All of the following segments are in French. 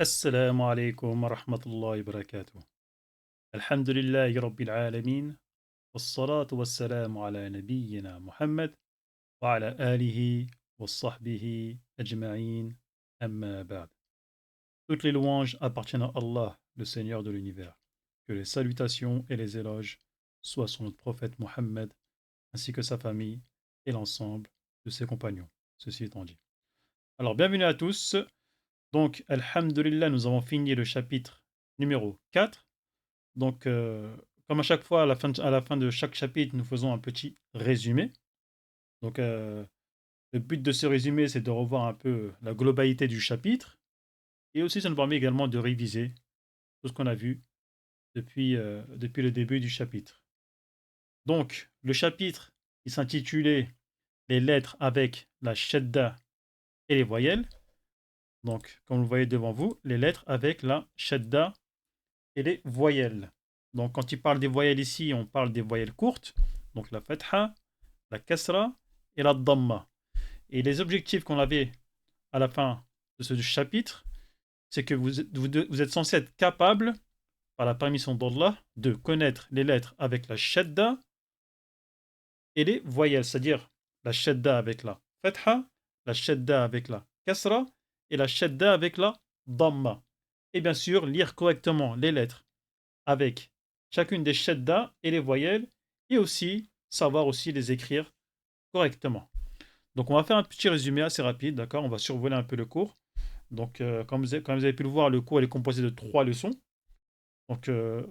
السلام عليكم ورحمة الله وبركاته. الحمد لله رب العالمين والصلاة والسلام على نبينا محمد وعلى آله وصحبه أجمعين أما بعد. Toutes les louanges appartiennent à Allah, le Seigneur de l'univers. Que les salutations et les éloges soient sur notre prophète Mohammed ainsi que sa famille et l'ensemble de ses compagnons. Ceci étant dit. Alors, bienvenue à tous. Donc, Alhamdulillah, nous avons fini le chapitre numéro 4. Donc, comme à chaque fois, à la fin de chaque chapitre, nous faisons un petit résumé. Donc, le but de ce résumé, c'est de revoir un peu la globalité du chapitre. Et aussi, ça nous permet également de réviser tout ce qu'on a vu depuis le début du chapitre. Donc, le chapitre, il s'intitulait Les lettres avec la shadda et les voyelles. Donc, comme vous le voyez devant vous, les lettres avec la shadda et les voyelles. Donc, quand il parle des voyelles ici, on parle des voyelles courtes, donc la fatha, la kasra et la dhamma. Et les objectifs qu'on avait à la fin de ce chapitre, c'est que vous êtes censé être capable, par la permission d'Allah, de connaître les lettres avec la shadda et les voyelles, c'est-à-dire la shadda avec la fatha, la shadda avec la kasra et la shadda avec la dhamma. Et bien sûr, lire correctement les lettres avec chacune des shadda et les voyelles, et aussi savoir aussi les écrire correctement. Donc on va faire un petit résumé assez rapide, d'accord? On va survoler un peu le cours. Donc comme vous avez pu le voir, le cours est composé de 3 leçons. Donc le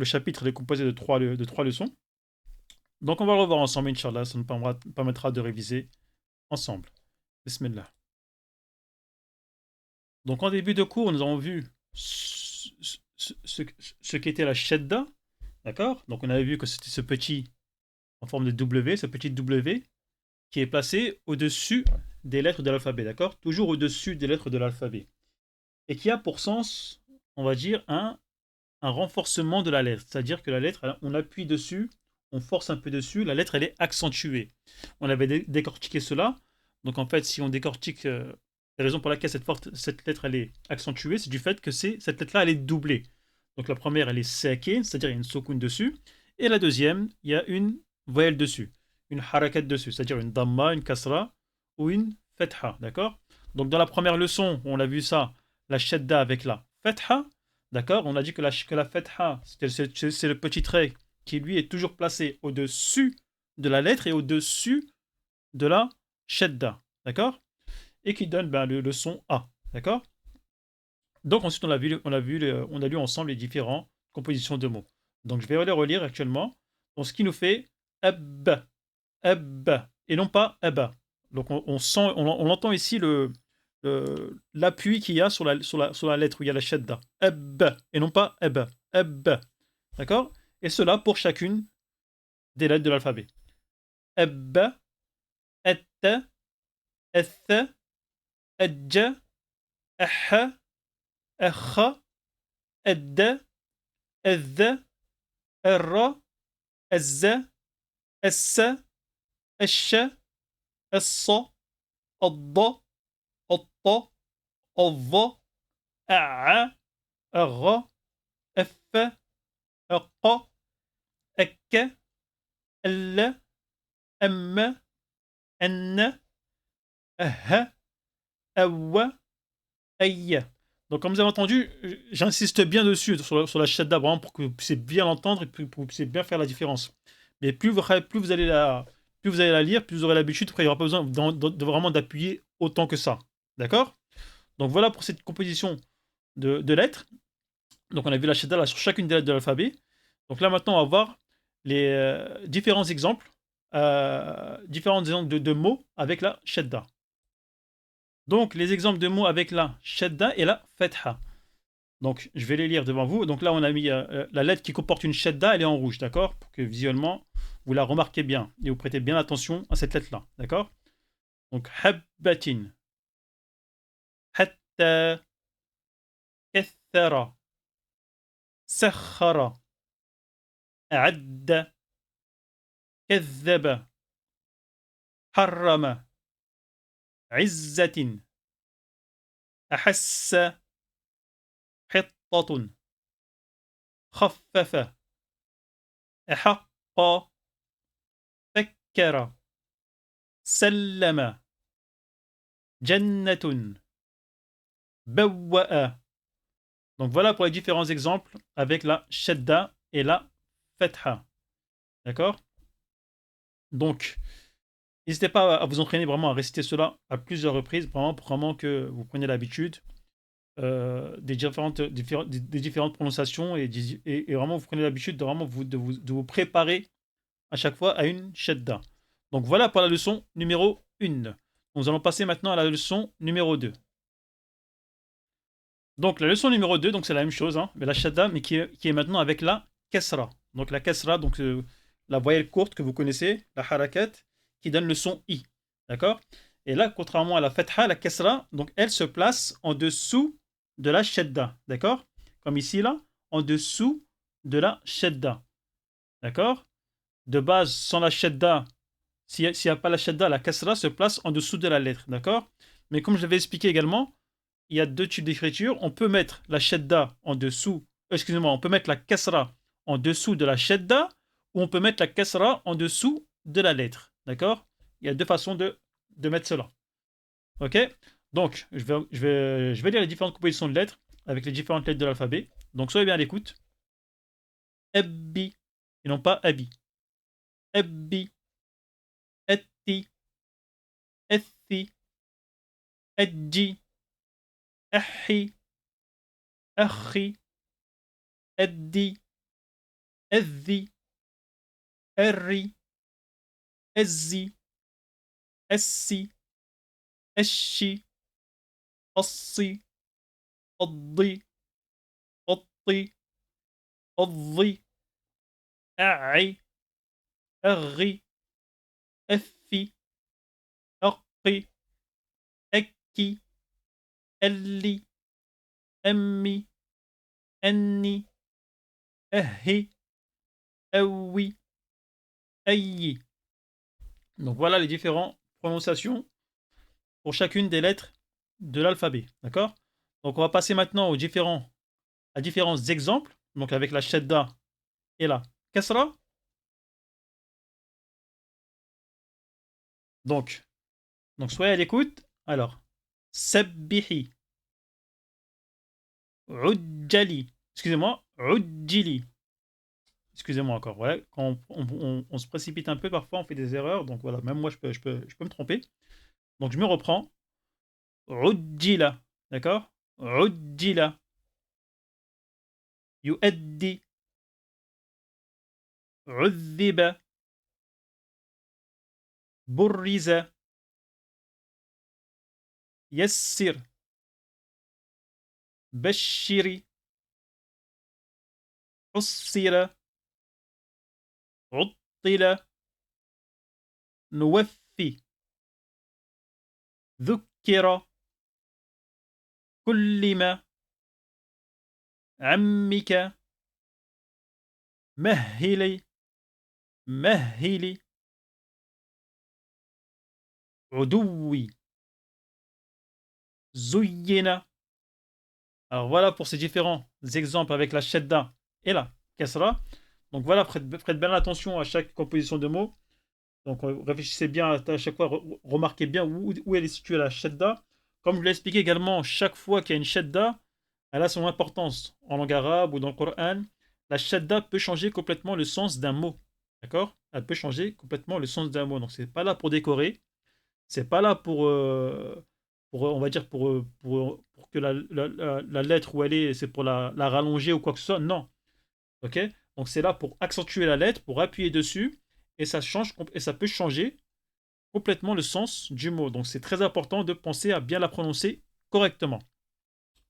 chapitre est composé de trois leçons. Donc on va le revoir ensemble, Inch'Allah, ça nous permettra de réviser ensemble. Bismillah. Donc en début de cours, nous avons vu ce qu'était la shadda, d'accord? Donc on avait vu que c'était ce petit en forme de W, ce petit W qui est placé au-dessus des lettres de l'alphabet, d'accord? Toujours au-dessus des lettres de l'alphabet. Et qui a pour sens, on va dire, un renforcement de la lettre. C'est-à-dire que la lettre, on appuie dessus, on force un peu dessus, la lettre, elle est accentuée. On avait décortiqué cela. Donc en fait, si on décortique la raison pour laquelle cette lettre, elle est accentuée, c'est du fait que cette lettre-là, elle est doublée. Donc la première, elle est sake, c'est-à-dire il y a une soukoun dessus. Et la deuxième, il y a une voyelle dessus, une harakat dessus, c'est-à-dire une damma, une kasra ou une fetha, d'accord? Donc dans la première leçon, on a vu ça, la shadda avec la fetha, d'accord? On a dit que la fetha, c'est le petit trait qui lui est toujours placé au-dessus de la lettre et au-dessus de la shadda, d'accord? Et qui donne le son A, d'accord? Donc ensuite on a lu ensemble les différentes compositions de mots. Donc je vais les relire actuellement. Donc ce qui nous fait ab, ab, et non pas aba. Donc on sent, on entend ici l'appui qu'il y a sur la lettre où il y a la shadda. Ab, et non pas ab. Ab. D'accord? Et cela pour chacune des lettres de l'alphabet. Ab, at, ath, adja, ah, akha, adda, adha, arra, azza, assa, asha, assa, adda, atta, adha, a'a, agha, affa, aqa, akka, alla, amma, anna, aha, awa, ayya. Donc, comme vous avez entendu, j'insiste bien dessus, sur la shadda, vraiment pour que vous puissiez bien l'entendre et pour que vous puissiez bien faire la différence. Mais plus vous allez la lire, plus vous aurez l'habitude, après il n'y aura pas besoin de vraiment d'appuyer autant que ça. D'accord? Donc voilà pour cette composition de lettres. Donc on a vu la shadda là, sur chacune des lettres de l'alphabet. Donc là maintenant on va voir les différents exemples de mots avec la shadda. Donc les exemples de mots avec la shadda et la fetha. Donc je vais les lire devant vous. Donc là on a mis la lettre qui comporte une shadda, elle est en rouge, d'accord? Pour que visuellement vous la remarquez bien et vous prêtez bien attention à cette lettre là, d'accord? Donc habbatin, hatta, kathara, sakhara, adda, كذب حرم عزة أحس محطة خفف أحق فكر سلم جنة بوأ. Donc voilà pour les différents exemples avec la shadda et la fetha. D'accord? Donc, n'hésitez pas à vous entraîner vraiment à réciter cela à plusieurs reprises, vraiment pour vraiment que vous preniez l'habitude des différentes prononciations et vraiment vous prenez l'habitude de vraiment de vous préparer à chaque fois à une shadda. Donc voilà pour la leçon numéro 1. Nous allons passer maintenant à la leçon numéro 2. Donc la leçon numéro 2, donc c'est la même chose, hein, mais la shadda, mais qui est maintenant avec la kasra. Donc la kasra, donc la voyelle courte que vous connaissez, la harakat, qui donne le son i. D'accord? Et là, contrairement à la fatha, la kasra, donc elle se place en dessous de la shadda. D'accord? Comme ici, là, en dessous de la shadda. D'accord? De base, sans la shadda, s'il n'y a pas la shadda, la kasra se place en dessous de la lettre. D'accord? Mais comme je l'avais expliqué également, il y a deux types d'écriture. On peut mettre la shadda en dessous, excusez-moi, on peut mettre la kasra en dessous de la shadda ou on peut mettre la kasra en dessous de la lettre. D'accord? Il y a deux façons de mettre cela. Ok? Donc, je vais lire les différentes compositions de lettres avec les différentes lettres de l'alphabet. Donc, soyez bien à l'écoute. Ebbi, et non pas abi. Ebbi, etti, ethi, edji, أحي أخي أدي أذي أري أزي أسي أشي أصي أضي أطي أضي أعي أغي أثي أقي أكي ألي أمي أني أهي أوي أي. Donc voilà les différentes prononciations pour chacune des lettres de l'alphabet. D'accord? Donc on va passer maintenant à différents exemples. Donc avec la shadda et la kasra. Donc soyez à l'écoute. Alors, sabbihi, ujjali, excusez-moi, ujjili. Excusez-moi encore. Voilà, quand on se précipite un peu, parfois on fait des erreurs. Donc voilà, même moi je peux me tromper. Donc je me reprends. Ujjila, d'accord? Ujjila. Yuaddi. Udhiba. Burriza. Yassir. Bashiri. Ussira. عطل نوفي ذكر كلم عمك مهلي مهلي عدوي زين. Alors voilà pour ces différents exemples avec la shadda et la kasra. Donc voilà, faites bien attention à chaque composition de mots. Donc réfléchissez bien à chaque fois, remarquez bien où elle est située la shadda. Comme je l'ai expliqué également, chaque fois qu'il y a une shadda, elle a son importance. En langue arabe ou dans le Coran, la shadda peut changer complètement le sens d'un mot. D'accord? Elle peut changer complètement le sens d'un mot. Donc c'est pas là pour décorer, c'est pas là pour on va dire pour que la lettre où elle est, c'est pour la rallonger ou quoi que ce soit. Non. Ok? Donc c'est là pour accentuer la lettre, pour appuyer dessus, et ça peut changer complètement le sens du mot. Donc c'est très important de penser à bien la prononcer correctement.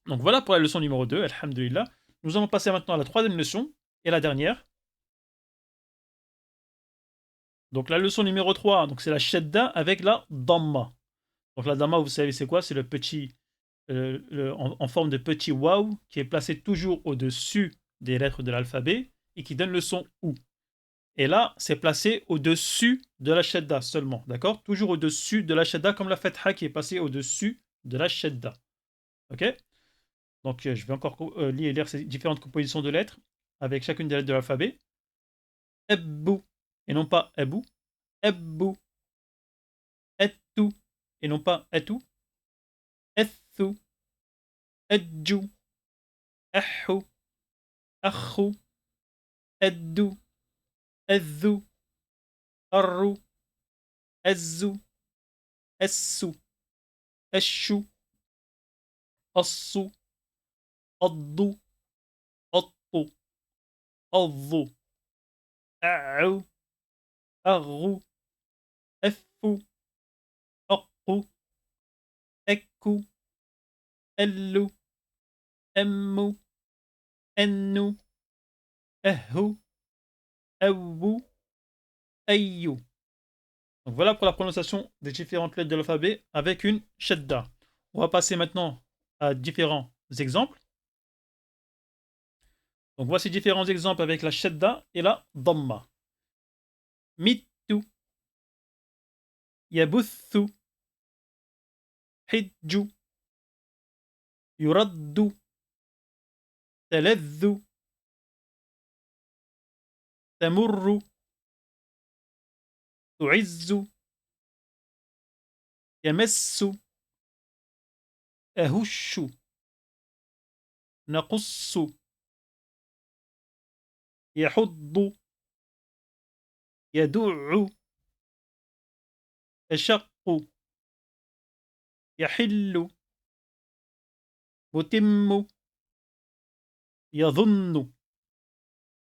Donc voilà pour la leçon numéro 2, alhamdulillah. Nous allons passer maintenant à la troisième leçon, et la dernière. Donc la leçon numéro 3, donc c'est la shadda avec la damma. Donc la damma, vous savez c'est quoi? C'est le petit, en forme de petit waouh qui est placé toujours au-dessus des lettres de l'alphabet et qui donne le son OU. Et là, c'est placé au-dessus de la shadda seulement, d'accord? Toujours au-dessus de la shadda, comme la fatha qui est passée au-dessus de la shadda. Ok? Donc, je vais encore lire ces différentes compositions de lettres avec chacune des lettres de l'alphabet. Ebbu, et non pas ebou. Ebbu, ettu, et non pas etu. Ethu, edju, ehu, achu, eddu, eddu, arru, ezzu, essu, eshu, assu, addu, attu, addu, a'u, aghu, effu, aqu, ekku, ellu, emmu, ennu, ehu, ewu, ayu. Donc voilà pour la prononciation des différentes lettres de l'alphabet avec une shadda. On va passer maintenant à différents exemples. Donc voici différents exemples avec la shadda et la dhamma. Mittu, yabuthu, hijju, yuraddu, taladdu, tamurru, tu'izzu, yamassu, ahushu, naqussu, yahuddu, yadu'u, yashaqqu, yahillu, mutimmu, yadhunnu.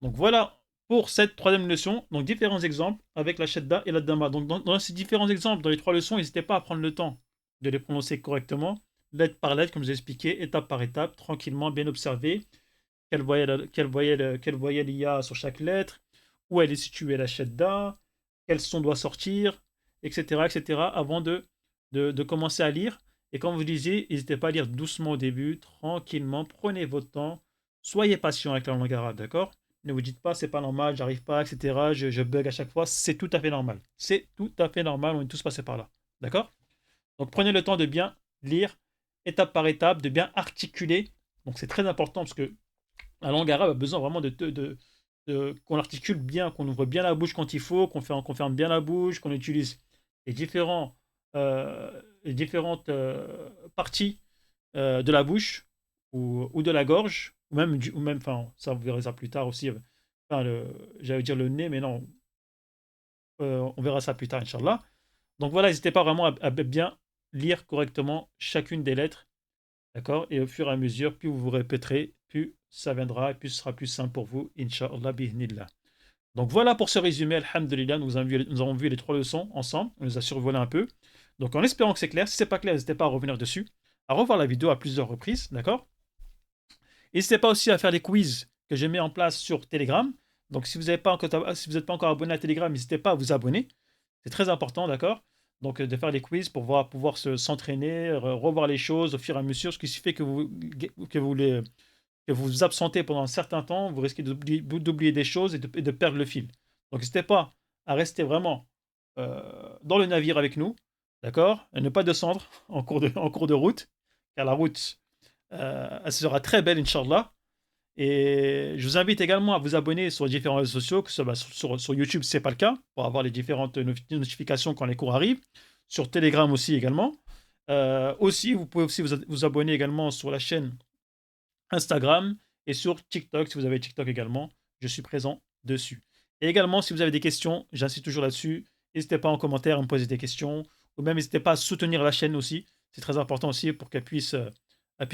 Donc voilà pour cette troisième leçon. Donc différents exemples avec la shadda et la dhamma. Donc dans ces différents exemples, dans les 3 leçons, n'hésitez pas à prendre le temps de les prononcer correctement, lettre par lettre, comme je vous ai expliqué, étape par étape, tranquillement, bien observer quelle voyelle il y a sur chaque lettre, où elle est située la shadda, quel son doit sortir, etc., avant de commencer à lire. Et comme vous disiez, n'hésitez pas à lire doucement au début, tranquillement, prenez votre temps, soyez patient avec la langue arabe, d'accord? Ne vous dites pas, c'est pas normal, j'arrive pas, etc., je bug à chaque fois, c'est tout à fait normal. C'est tout à fait normal, on est tous passés par là, d'accord? Donc prenez le temps de bien lire, étape par étape, de bien articuler. Donc c'est très important parce que la langue arabe a besoin vraiment qu'on articule bien, qu'on ouvre bien la bouche quand il faut, qu'on ferme bien la bouche, qu'on utilise les, les différentes parties de la bouche ou de la gorge, ou même, enfin, ça vous verrez ça plus tard aussi, enfin, j'allais dire le nez, mais non, on verra ça plus tard, Inch'Allah. Donc voilà, n'hésitez pas vraiment à bien lire correctement chacune des lettres. D'accord? Et au fur et à mesure, plus vous vous répéterez, plus ça viendra et plus ce sera plus simple pour vous, Inch'Allah, bi'hnillah. Donc voilà pour ce résumé, Alhamdulillah, nous avons vu les 3 leçons ensemble, on les a survolées un peu. Donc en espérant que c'est clair, si ce n'est pas clair, n'hésitez pas à revenir dessus, à revoir la vidéo à plusieurs reprises, d'accord? N'hésitez pas aussi à faire les quiz que j'ai mis en place sur Telegram. Donc si vous n'êtes pas encore abonné à Telegram, n'hésitez pas à vous abonner. C'est très important, d'accord? Donc de faire les quiz pour pouvoir s'entraîner, revoir les choses au fur et à mesure, ce qui suffit que vous vous absentez pendant un certain temps, vous risquez d'oublier des choses et de perdre le fil. Donc n'hésitez pas à rester vraiment dans le navire avec nous, d'accord? Et ne pas descendre en cours de route, car la route, elle sera très belle, Inch'Allah. Et je vous invite également à vous abonner sur les différents réseaux sociaux, que ce soit sur YouTube, si ce n'est pas le cas, pour avoir les différentes notifications quand les cours arrivent. Sur Telegram aussi également. Aussi, vous pouvez aussi vous abonner également sur la chaîne Instagram et sur TikTok, si vous avez TikTok également, je suis présent dessus. Et également, si vous avez des questions, j'insiste toujours là-dessus, n'hésitez pas en commentaire à me poser des questions, ou même n'hésitez pas à soutenir la chaîne aussi, c'est très important aussi pour elle puisse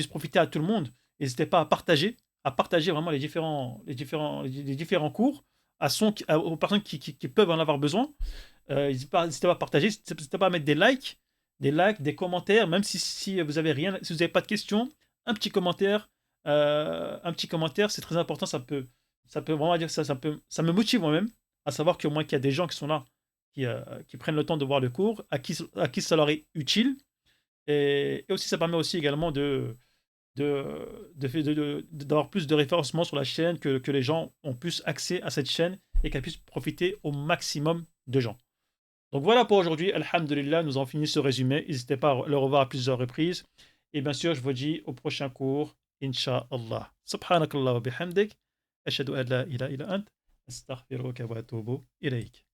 profiter à tout le monde. N'hésitez pas à partager vraiment les différents cours aux personnes qui peuvent en avoir besoin. N'hésitez pas à partager, n'hésitez pas à mettre des likes, des commentaires, même si vous avez rien, si vous n'avez pas de questions, un petit commentaire, c'est très important, ça peut vraiment dire ça me motive moi-même à savoir qu'au moins qu'il y a des gens qui sont là, qui prennent le temps de voir le cours, à qui ça leur est utile, et aussi ça permet aussi également d'avoir plus de référencement sur la chaîne, que les gens ont plus accès à cette chaîne et qu'elle puisse profiter au maximum de gens. Donc voilà pour aujourd'hui, Alhamdulillah, nous avons fini ce résumé. N'hésitez pas à le revoir à plusieurs reprises. Et bien sûr, je vous dis au prochain cours. Inch'Allah. Subhanakallah wa bihamdik. Ashhadu an la ilaha illa ant. Astaghfiruka wa atubu ilayk.